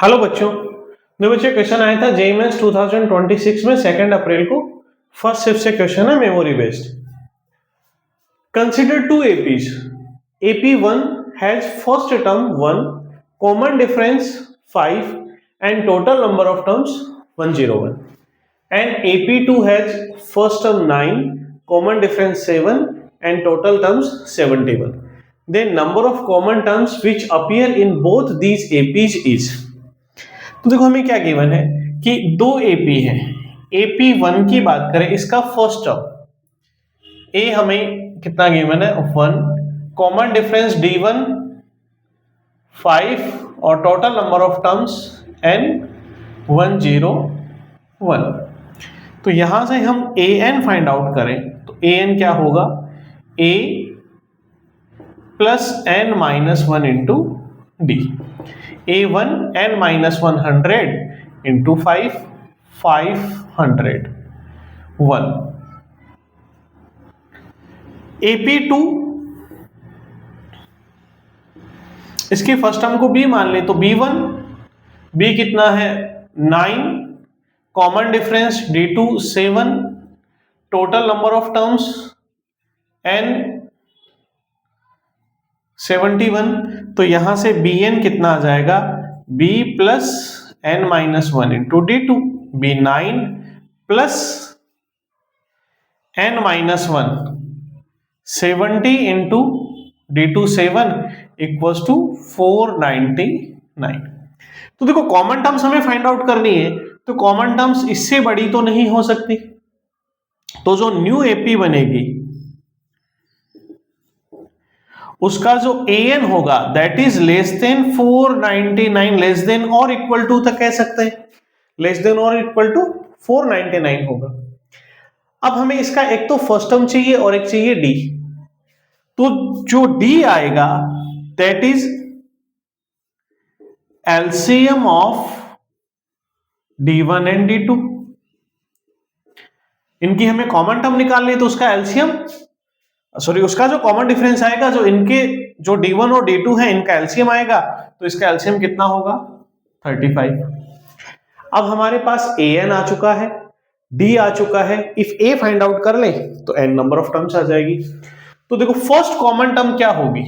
Hello बच्चों, बच्चों question आया था जेईई मेंस 2026 में 2 अप्रैल को फर्स्ट शिफ्ट से क्वेश्चन है memory based. Consider two APs. AP 1 has first term 1, common difference 5 and total number of terms 101 and AP 2 has first term 9, common difference 7 and total terms 71. Then number of common terms which appear in both these APs is। तो देखो हमें क्या given है कि दो AP है। AP 1 की बात करें, इसका फर्स्ट टर्म ए हमें कितना गिवन है 1, कॉमन डिफरेंस D1 5 और total number of terms n 101। तो यहां से हम an फाइंड आउट करें तो an क्या होगा, a plus n minus 1 into D. A1 n minus 100 into 5 500 1। AP2 इसके फर्स्ट टर्म को b मान ले तो B1, b कितना है 9, common difference D2 7, total number of terms n 71। तो यहां से bn कितना आ जाएगा, b plus n minus 1 into D2, b9 plus n minus 1 70 into D2 7 equals to 499। तो देखो कॉमन टर्म्स हमें फाइंड आउट करनी है, तो कॉमन टर्म्स इससे बड़ी तो नहीं हो सकती, तो जो न्यू एपी बनेगी उसका जो an होगा that is less then 499, less than और इक्वल टू तक कह सकते हैं, लेस देन और इक्वल टू 499 होगा। अब हमें इसका एक तो फर्स्ट टर्म चाहिए और एक चाहिए d, तो जो d आएगा that is LCM of d1 and d2। इनकी हमें कॉमन टर्म निकालनी है तो उसका एलसीएम उसका जो कॉमन डिफरेंस आएगा, जो इनके जो D1 और D2 है इनका एलसीएम आएगा, तो इसका एलसीएम कितना होगा 35। अब हमारे पास an आ चुका है, d आ चुका है, इफ a फाइंड आउट कर ले तो n नंबर ऑफ टर्म्स आ जाएगी। तो देखो फर्स्ट कॉमन टर्म क्या होगी,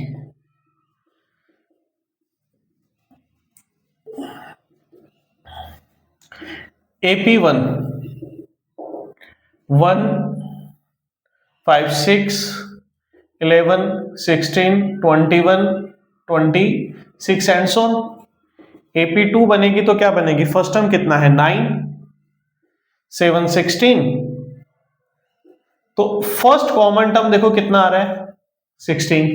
AP1 1 5 6 11 16 21 26 and so on. AP2 बनेगी तो क्या बनेगी, फर्स्ट टर्म कितना है 9 7 16, तो फर्स्ट कॉमन टर्म देखो कितना आ रहा है 16।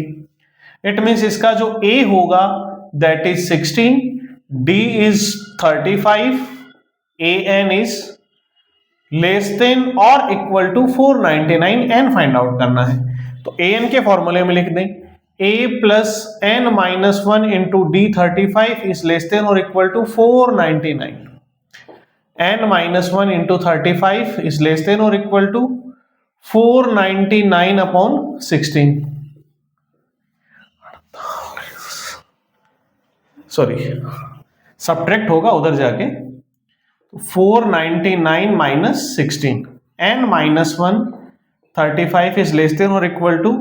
इट मींस इसका जो A होगा that is 16, D is 35, an is less than और equal to 499, n find out करना है। तो an के फॉर्मूले में लिख दें a plus n minus 1 into D 35 is less than और equal to 499, n minus 1 into 35 is less than और equal to 499 upon 16, sorry subtract होगा उधर जाके, 499 minus 16, n minus 1 35 is less than or equal to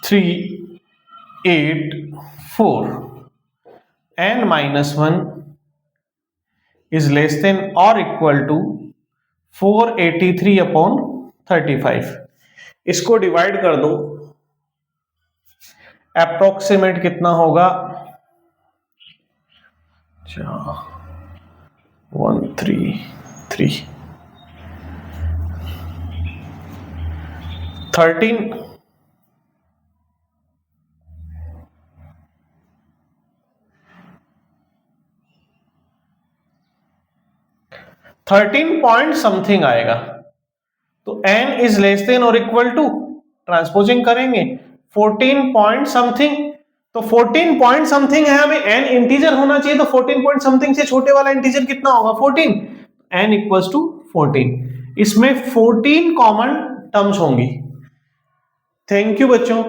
384, n minus 1 is less than or equal to 483 upon 35। इसको divide कर दो, approximate कितना होगा 133 13 point something आएगा। तो n इज लेस देन और इक्वल टू, ट्रांसपोजिंग करेंगे 14 पॉइंट समथिंग, तो 14 पॉइंट समथिंग है, हमें n इंटीजर होना चाहिए, तो 14 पॉइंट समथिंग से छोटे वाला इंटीजर कितना होगा 14, n इक्वल्स टू 14। इसमें 14 कॉमन टर्म्स होंगी। थैंक यू बच्चों।